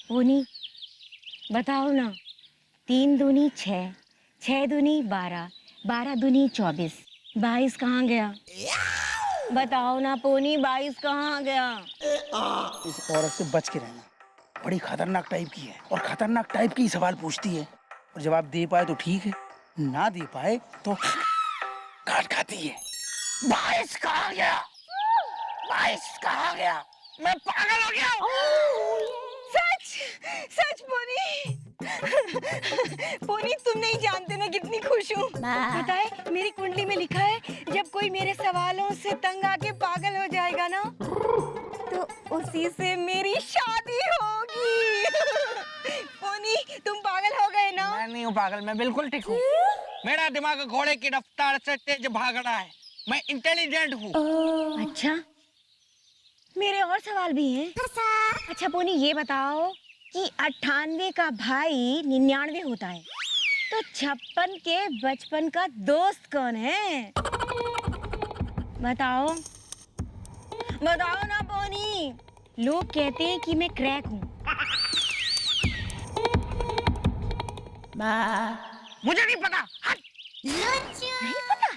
Pony बताओ ना। 3 दूनी 6, 6 दूनी 12, 12 दूनी 24, 22 कहाँ गया? बताओ ना पोनी, 22 कहाँ गया? इस औरत से बच के रहना। बड़ी खतरनाक टाइप की है और खतरनाक टाइप की सवाल पूछती है। और जवाब दे पाए तो ठीक है, ना दे पाए तो काट खाती है। 22 कहाँ गया? 22 कहाँ गया? मैं पागल हो गया। सच सच पोनी। पोनी तुम नहीं जानते मैं कितनी खुश हूँ। पता है मेरी कुंडली में लिखा है, जब कोई मेरे सवालों से तंग आके पागल हो जाएगा ना, तो उसी से मेरी शादी होगी। पोनी तुम पागल हो गए ना? मैं नहीं हूँ पागल, मैं बिल्कुल ठीक हूँ। मेरा दिमाग घोड़े की रफ्तार से तेज भाग रहा है। मैं इंटेलिजेंट हूँ। अच्छा, मेरे और सवाल भी हैं। अच्छा पोनी ये बताओ कि 98 का भाई 99 होता है, तो 56 के बचपन का दोस्त कौन है? बताओ बताओ ना पोनी। लोग कहते हैं कि मैं क्रैक हूँ। मुझे नहीं पता। हट। नहीं पता?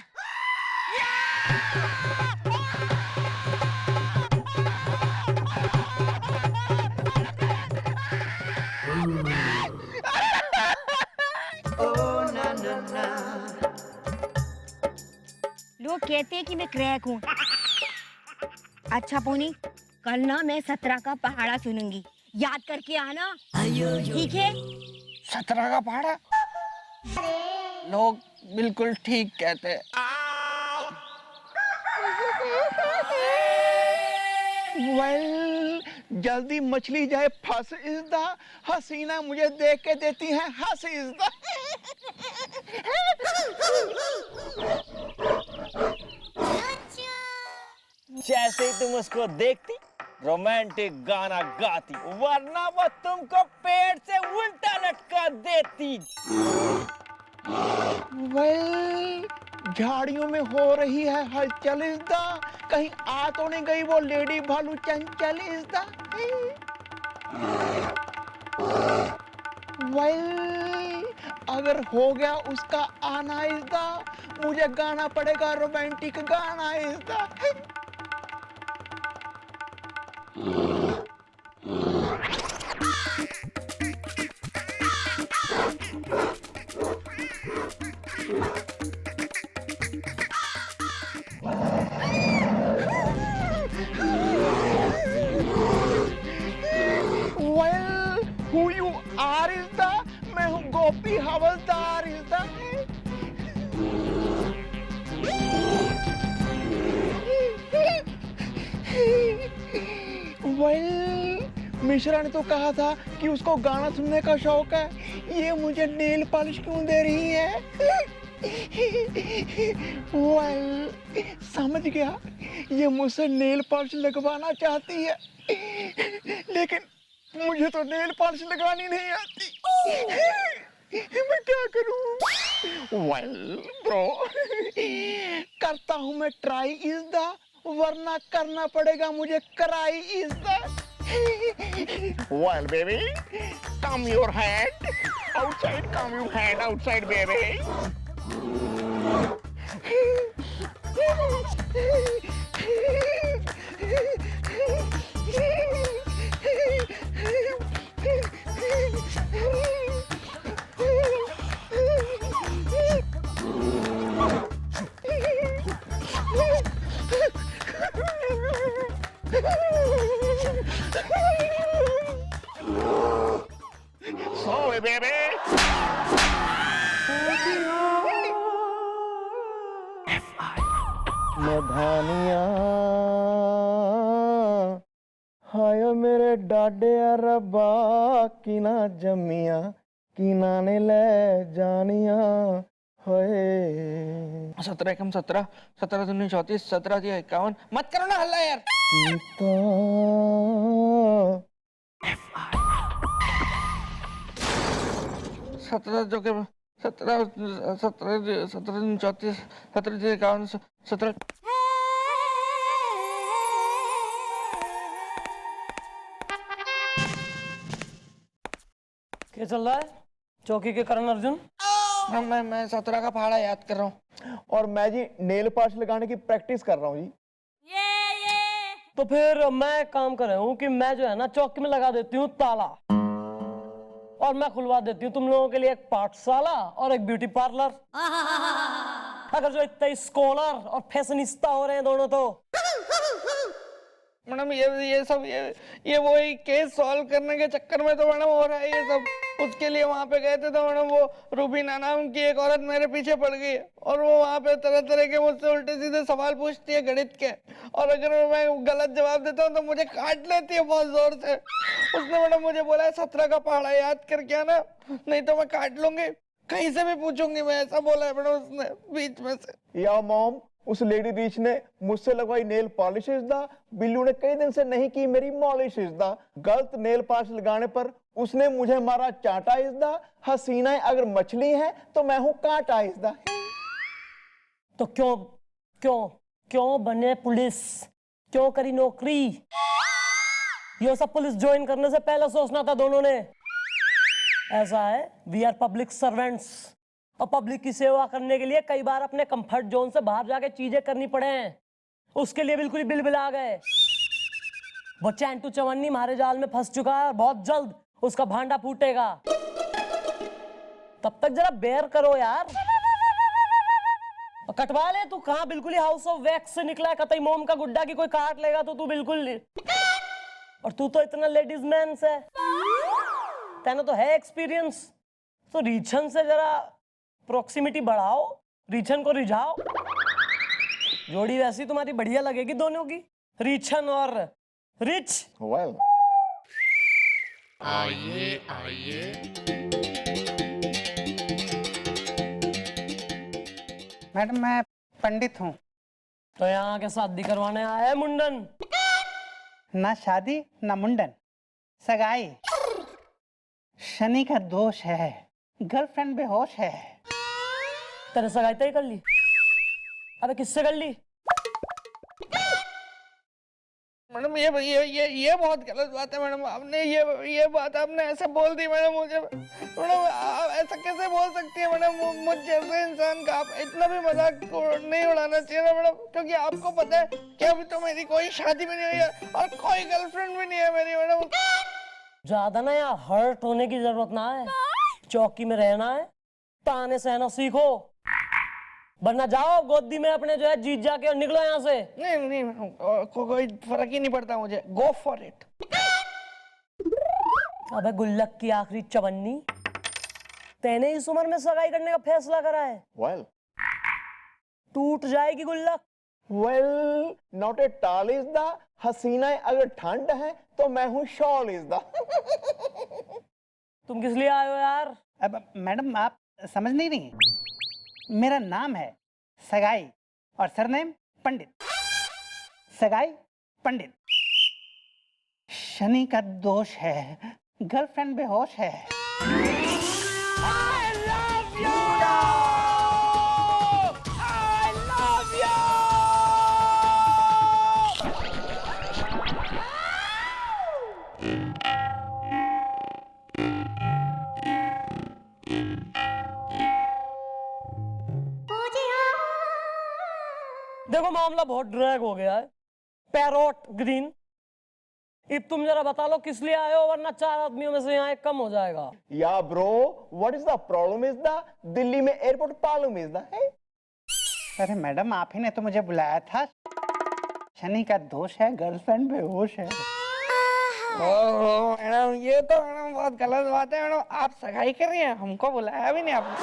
लोग कहते हैं कि मैं क्रैक हूँ। अच्छा पोनी, कल ना मैं 17 का पहाड़ा सुनूंगी, याद करके आना, ठीक है? 17 का पहाड़ा? लोग बिल्कुल ठीक कहते हैं। जल्दी मछली जाए फंस इज़दा, हसीना मुझे देख के देती है हंस इज़दा। जैसे ही तुम उसको देखती रोमांटिक गाना गाती, वरना वो तुमको पेड़ से उल्टा लटका देती। झाड़ियों में हो रही है हलचल इज़दा, कहीं आ तो नहीं गई वो लेडी भालू चंचल इज़दा। अगर हो गया उसका आना इज़दा, मुझे गाना पड़ेगा रोमांटिक गाना इज़दा। Who you are इज़दा? मैं हूँ गोपी हवलदार इज़दा। मिश्रा ने तो कहा था कि उसको गाना सुनने का शौक है, ये मुझे नेल पॉलिश क्यों दे रही है? समझ गया, ये मुझसे नेल पॉलिश लगवाना चाहती है, लेकिन मुझे तो नेल पॉलिश लगानी नहीं आती। मैं क्या करूं? ब्रो, करता हूं मैं ट्राई इज़दा, वरना करना पड़ेगा मुझे कराई इज़दा। Baby, come your hand outside, come your hand outside, baby. Sorry, baby. मधानिया हाय मेरे डाडे रब्बा किना जमिया किना ने ले जानिया होए। 17 एकम 17, 17 दूनी 34, 17 दिया 51। मत करो ना हल्ला यार। 17 जो के 17 17 17 दूनी 34, 17 दिया 51, 17। क्या चल रहा है चौकी के करण अर्जुन? मैं 17 का पहाड़ा याद कर रहा हूँ और मैं जी नेल पॉलिश लगाने की प्रैक्टिस कर रहा हूँ जी। तो फिर मैं एक काम कर रहा हूँ कि मैं जो है ना चौकी में लगा देती हूँ ताला और मैं खुलवा देती हूँ तुम लोगों के लिए एक पाठशाला और एक ब्यूटी पार्लर। अगर जो इतना स्कॉलर और फैशनिस्ता हो रहे हैं दोनों तो मैडम ये सब ये वही केस सॉल्व करने के चक्कर में तो मैडम हो रहा है ये सब। उसके लिए वहाँ पे गए थे तो मैडम वो रूबीना नाम की एक औरत मेरे पीछे पड़ गई और वो वहाँ पे तरह तरह के मुझसे उल्टे सीधे सवाल पूछती है गणित के और अगर मैं गलत जवाब देता हूँ तो मुझे काट लेती है बहुत जोर से। उसने मैडम मुझे बोला है 17 का पहाड़ा याद करके आना नहीं तो मैं काट लूंगी, कहीं से भी पूछूंगी मैं, ऐसा बोला है मैडम उसने बीच में से। या मॉम उस लेडी रीच ने मुझसे लगवाई नेल पॉलिश दा, बिल्लू ने कई दिन से नहीं की मेरी मॉलिश दा। गलत नेल पॉलिश लगाने पर उसने मुझे मारा चाटा दा। हसीना अगर मछली है तो मैं हूं कांटा दा। तो क्यों क्यों क्यों बने पुलिस, क्यों करी नौकरी? ये सब पुलिस ज्वाइन करने से पहले सोचना था दोनों ने। ऐसा है वी आर पब्लिक सर्वेंट्स और पब्लिक की सेवा करने के लिए कई बार अपने कंफर्ट जोन से बाहर जाके चीजें करनी पड़े हैं। उसके लिए बिल्कुल ही बिलबिला गए। वो चैंटू चवन्नी हमारे जाल में फंस चुका है और बहुत जल्द उसका भांडा फूटेगा। तब तक जरा बेयर करो यार। और कटवा ले तू, कहां बिल्कुल ही हाउस ऑफ वैक्स से निकला है। कतई मोम का गुड्डा की कोई काट लेगा तो तू बिल्कुल नहीं। और तू तो इतना लेडीज मैन से, तेना तो है एक्सपीरियंस। तो रीछन से जरा प्रोक्सिमिटी बढ़ाओ, रीछन को रिझाओ। जोड़ी वैसी तुम्हारी बढ़िया लगेगी दोनों की, रीछन और रिच। वेल आइए आइए मैडम मैं पंडित हूँ। तो यहाँ के शादी करवाने आया है मुंडन? ना शादी ना मुंडन, सगाई। शनि का दोष है, गर्लफ्रेंड बेहोश है। तेरे सगाई तय कर ली? अबे किससे कर ली? मैडम ये बहुत गलत बात है मैडम। आपने ये बात आपने ऐसे बोल दी मैडम मुझे। मैडम आप ऐसा कैसे बोल सकती है मैडम मुझ जैसे इंसान का? आप इतना भी मजाक नहीं उड़ाना चाहिए ना मैडम, क्योंकि आपको पता है कि अभी तो मेरी कोई शादी भी नहीं हुई है और कोई गर्लफ्रेंड भी नहीं है मेरी मैडम। ज्यादा ना यार हर्ट होने की जरूरत ना है। चौकी में रहना है, ताने सहना सीखो, वरना जाओ गोदी में अपने जो है जीत जाके और निकलो यहाँ से। नहीं कोई फर्क ही नहीं पड़ता मुझे। Go for it. अबे गुल्लक की आखिरी चवन्नी, तेने इस उम्र में सगाई करने का फैसला करा है? वेल टूट जाएगी गुल्लक। वेल नॉट ए टाल इज द हसीना। अगर ठंड है तो मैं हूँ शॉल इज द। तुम किस लिए आए हो यार? अब मैडम आप समझ नहीं रही, मेरा नाम है सगाई और सरनेम पंडित। सगाई पंडित। शनि का दोष है, गर्लफ्रेंड बेहोश है। I love you! I love you! देखो मामला बहुत ड्रैग हो गया है। पैरोट ग्रीन, अब तुम जरा बता लो किस लिए आए हो, वरना 4 आदमियों में से यहाँ एक कम हो जाएगा। या bro what is the problem is the Delhi में एयरपोर्ट प्रॉब्लम इज द। अरे मैडम आप ही ने तो मुझे बुलाया था। शनि का दोष है, गर्लफ्रेंड बेहोश है। मैडम ये तो मैडम बहुत गलत बात है मैडम। आप सगाई कर रही हैं, हमको बुलाया भी नहीं आपने।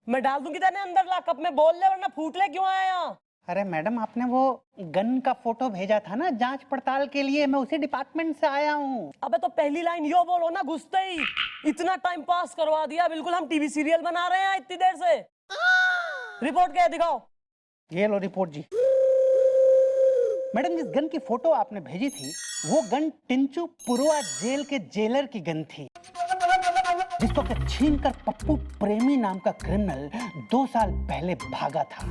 मैं डाल दूंगी तेने अंदर लॉकअप में, बोल ले वरना फूट ले। क्यों आया यहाँ? अरे मैडम आपने वो गन का फोटो भेजा था ना जांच पड़ताल के लिए, मैं उसी डिपार्टमेंट से आया हूँ। अबे तो पहली लाइन यो बोलो ना घुसते ही। इतना टाइम पास करवा दिया, बिल्कुल हम टीवी सीरियल बना रहे हैं इतनी देर से। रिपोर्ट क्या है दिखाओ। ये लो रिपोर्ट जी। मैडम जिस गन की फोटो आपने भेजी थी वो गन टिंचू पुरुआ जेल के जेलर की गन थी, जिसको कि छीनकर पप्पू प्रेमी नाम का क्रिमिनल 2 साल पहले भागा था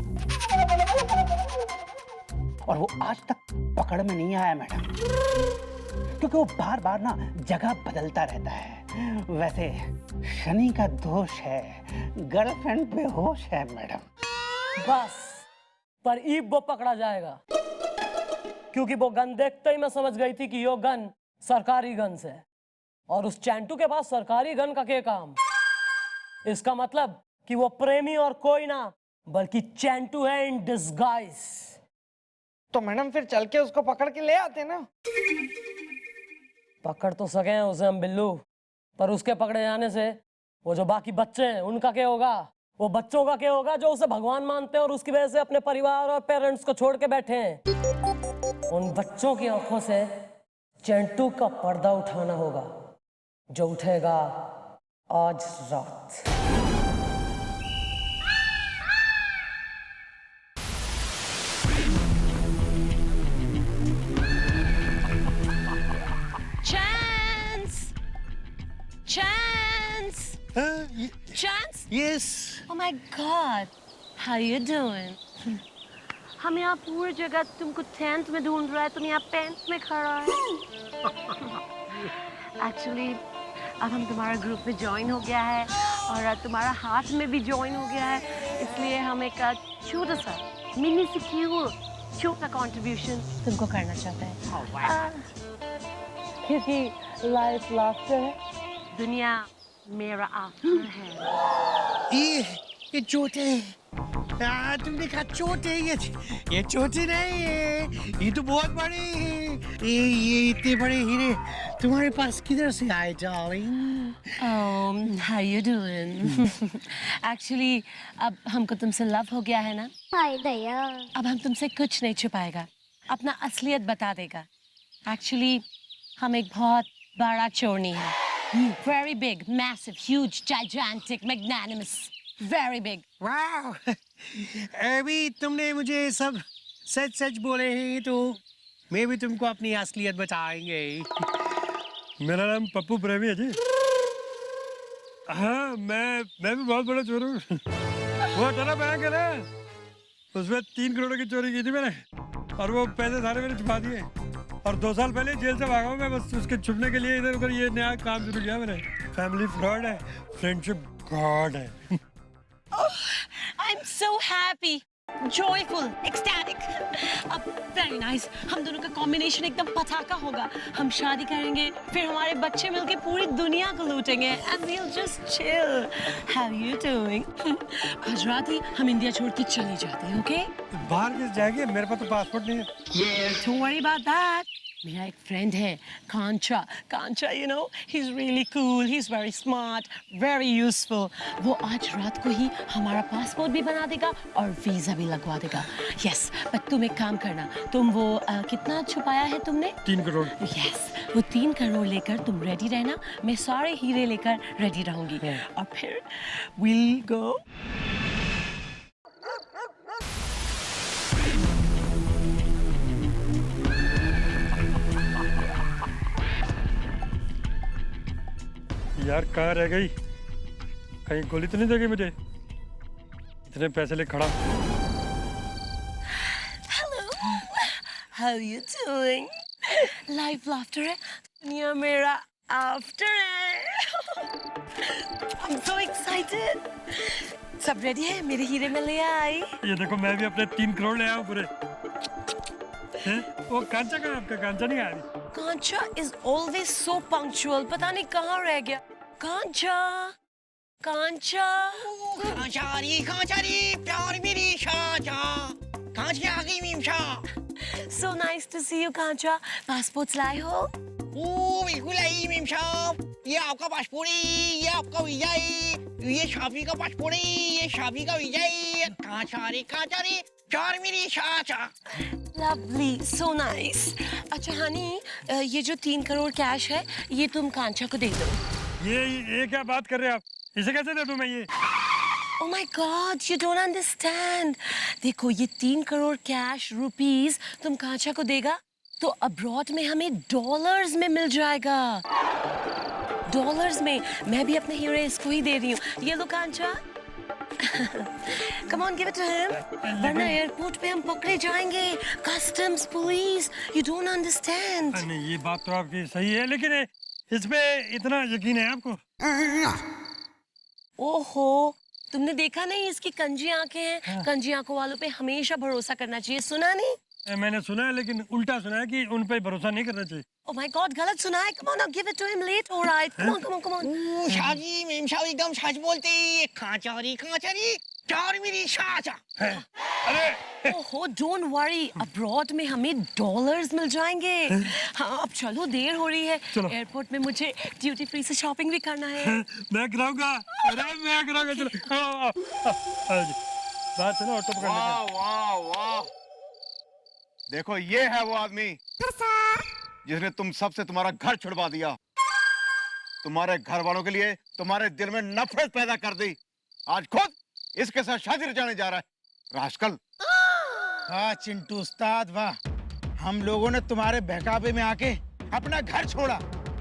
और वो आज तक पकड़ में नहीं आया मैडम। क्योंकि वो बार बार ना जगह बदलता रहता है। वैसे शनि का दोष है, गर्लफ्रेंड पे होश है मैडम। बस पर ईब वो पकड़ा जाएगा, क्योंकि वो गन देखते ही मैं समझ गई थी कि यो गन सरकारी गन है, और उस चैंटू के पास सरकारी गन का क्या काम। इसका मतलब कि वो प्रेमी और कोई ना बल्कि चैंटू है इन डिस्गाइज। तो मैडम फिर चल के उसको पकड़ के ले आते ना। पकड़ तो सके हैं उसे हम बिल्लू, पर उसके पकड़े जाने से वो जो बाकी बच्चे हैं उनका क्या होगा? वो बच्चों का क्या होगा जो उसे भगवान मानते हैं और उसकी वजह से अपने परिवार और पेरेंट्स को छोड़ के बैठे हैं। उन बच्चों की आंखों से चैंटू का पर्दा उठाना होगा, जो उठेगा आज रात। Chance! Chance? Yes. Oh my God! How you doing? हम यहाँ पूरी जगह तुमको टेंट में ढूंढ रहा है, तुम यहाँ पेंट में खड़ा है। Actually, अब हम तुम्हारा ग्रुप में ज्वाइन हो गया है और तुम्हारा हाथ में भी ज्वाइन हो गया है, इसलिए हम एक छोटा सा मिनी सिक्योर छोटा कंट्रीब्यूशन तुमको करना चाहते हैं। क्योंकि लाइफ लाफ्टर है, दुनिया मेरा आफ्टर है। ये चोटे, तुमने कहा चोटे, ये चोटे नहीं है, ये तो बहुत बड़े हैं। ये इतने बड़े हीरे तुम्हारे पास किधर से आए darling? How you doing? Actually, अब हमको तुमसे लव हो गया है ना? हाय दया। अब हम तुमसे कुछ नहीं छुपाएगा, अपना असलियत बता देगा। Actually, हम एक बहुत बड़ा चोरनी है। Very big, massive, huge, gigantic, magnanimous, very big. वाह, अभी तुमने मुझे सब सच सच बोले हैं, तो मैं भी तुमको अपनी असलियत बताएंगे। मेरा नाम पप्पू प्रेमी है जी। हाँ, मैं भी बहुत बड़ा चोर हूँ। वो टेरा बैंक है ना, उसमें 3 करोड़ की चोरी की थी मैंने, और वो पैसे सारे मैंने छुपा दिए, और 2 साल पहले जेल से भागा हूँ मैं। बस उसके छुपने के लिए इधर उधर ये नया काम शुरू किया मैंने। फैमिली फ्रॉड है, फ्रेंडशिप गॉड है। I'm so happy, joyful, ecstatic. अब very nice. हम दोनों का कॉम्बिनेशन एकदम पटाखा होगा। हम शादी करेंगे, फिर हमारे बच्चे मिलके पूरी दुनिया को लूटेंगे। And we'll just chill. How you doing? आज रात ही हम इंडिया छोड़ के चले जाते हैं, okay? बाहर किस जाएगी? मेरे पास तो पासपोर्ट नहीं है। Don't worry about that. मेरा एक फ्रेंड है कांचा। कांचा, you know, he's really cool, he's very smart, very useful. वो आज रात को ही हमारा पासपोर्ट भी बना देगा और वीजा भी लगवा देगा। Yes, but तुम एक काम करना, तुम वो कितना छुपाया है तुमने? 3 करोड़। Yes, वो 3 करोड़ लेकर तुम रेडी रहना, मैं सारे हीरे लेकर रेडी रहूंगी, और फिर we'll go. यार कहाँ रह गई? कहीं गोली तो नहीं देगी मुझे? इतने पैसे ले खड़ा। Hello, how you doing? Life laughter है, दुनिया मेरा आफ्टर है। I'm so excited. सब रेडी है? मेरे हीरे में ले आई। ये देखो, मैं भी अपने 3 करोड़ ले आया हूँ पूरे। वो कांचा कहाँ? आपका कांचा नहीं आया? कांचा is always so punctual. पता नहीं कहाँ रह गया। कांचा, कांचा। प्यार मेरी शाजा, कांचा आ गई मीमशा। So nice to see you, Kancha. Passport लाए हो? बिल्कुल आई मीमशा। ये आपका पासपोर्ट है, ये आपका वीजा है, ये शाफी का पासपोर्ट है, ये शाफी का वीजा है। कांचा रे प्यार मेरी शाजा। Lovely, so nice. अच्छा हनी, ये जो 3 करोड़ कैश है, ये तुम कांचा को दे दो। ये क्या बात कर रहे हैं आप? इसे कैसे दे दूं मैं ये? Oh my God, you don't understand. देखो, ये 3 करोड़ कैश रुपीस तुम कांचा को देगा, तो अब्रॉड में हमें डॉलर्स में मिल जाएगा। डॉलर्स में। मैं भी अपने हीरे इसको ही दे रही हूँ। ये लो कांचा। Come on, give it to him. वरना एयरपोर्ट पे हम पकड़े जाएंगे. Customs, police. You don't understand. नहीं ये बात तो आपकी सही है, लेकिन इस पे इतना यकीन है आपको? ओहो, तुमने देखा नहीं इसकी कंजी आंखें हैं? कंजी आंखों वालों पे हमेशा भरोसा करना चाहिए. सुना नहीं? मैंने सुना है, लेकिन उल्टा सुना है कि उन पे भरोसा नहीं करना चाहिए. Oh my God, गलत सुना है. Come on, now give it to him late. All right. Come on, come on, come on. Shaji ma'am Shah एकदम सच बोलते ही खाचारी चार मेरी शाचा. अरे ओहो, don't worry. अब्रॉड में हमें डॉलर्स मिल जाएंगे. हाँ, अब चलो देर हो रही है. चलो. एयरपोर्ट में मुझे ड्यूटी फ्री से शॉपिंग भी करना है. मैं कराऊंगा. अरे मैं कराऊंगा. चलो आओ जी. बात सुनो, ऑटो पकड़ वाह लेते वाह वाह, देखो ये है वो आदमी जिसने तुम सबसे तुम्हारा घर छुड़वा दिया, तुम्हारे घर वालों के लिए तुम्हारे दिल में नफरत पैदा कर दी. आज खुद इसके साथ शादी रचाने जा रहा है. रास्कल. वाह चिंटू उस्ताद वाह, हम लोगों ने तुम्हारे बहकावे में आके अपना घर छोड़ा,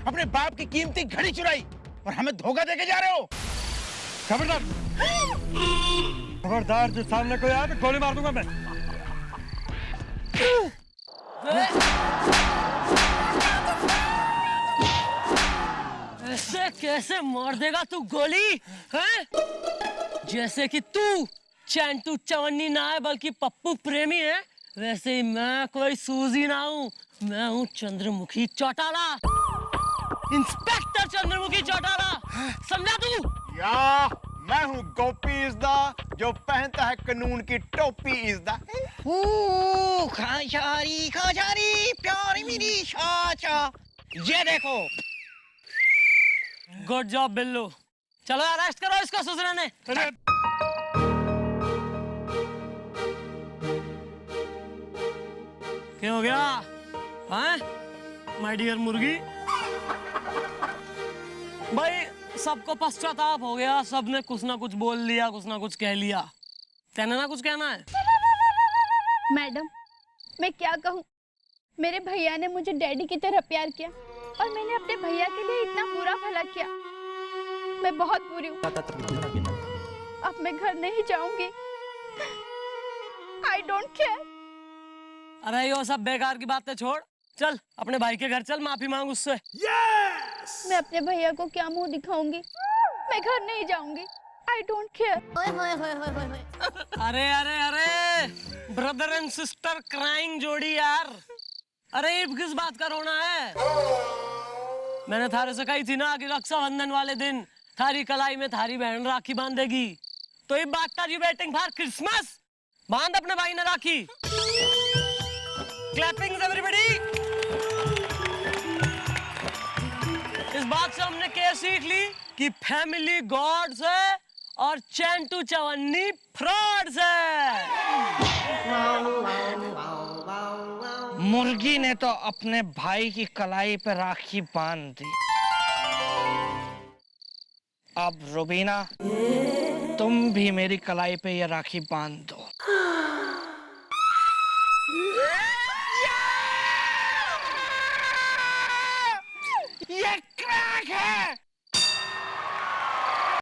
अपने बाप की कीमती घड़ी चुराई और हमें धोखा देके जा रहे हो. खबरदार, खबरदार, जो सामने कोई आया तो गोली मार दूंगा मैं. ऐसे कैसे मार देगा तू गोली? हैं? जैसे कि तू चैंटू चवन्नी ना है बल्कि पप्पू प्रेमी है, वैसे ही मैं कोई सूजी ना हूँ. मैं हूँ चंद्रमुखी चौटाला, इंस्पेक्टर चंद्रमुखी चौटाला. समझा तू? या मैं हूँ गोपी इज़दा, जो पहनता है कानून की टोपी इज़दा. खाचारी प्यारी मेरी शाचा. ये देखो. Good job Billu. चलो अरेस्ट करो इसको सुसरा ने. अरे क्या हो गया? हाँ माय डियर मुर्गी. भाई सबको पश्चाताप हो गया, सबने कुछ ना कुछ बोल लिया, कुछ ना कुछ कह लिया. तेने ना कुछ कहना है? मैडम, मैं क्या कहूँ, मेरे भैया ने मुझे डैडी की तरह प्यार किया और मैंने अपने भैया के लिए इतना बुरा भला किया. मैं बहुत बुरी हूँ. अब मैं घर नहीं जाऊंगी. I don't care. अरे यो सब बेकार की बातें छोड़, चल अपने भाई के घर चल, माफी मांग उससे. मैं अपने भैया को क्या मुंह दिखाऊंगी? मैं घर नहीं जाऊंगी. I don't care. अरे अरे अरे, ब्रदर एंड सिस्टर क्राइंग जोड़ी यार. अरे ये किस बात का रोना है? मैंने थारे से कही थी ना कि रक्षाबंधन वाले दिन थारी कलाई में थारी बहन राखी बांधेगी. तो ये बात यू वेटिंग फॉर क्रिसमस. बांध अपने भाई ने राखी. Clapping everybody. इस बात से हमने क्या सीख ली कि फैमिली गॉड्स है और चैंटू चवन्नी फ्रॉड्स है. मुर्गी ने तो अपने भाई की कलाई पे राखी बांध दी. अब रुबीना, तुम भी मेरी कलाई पे ये राखी बांध दो.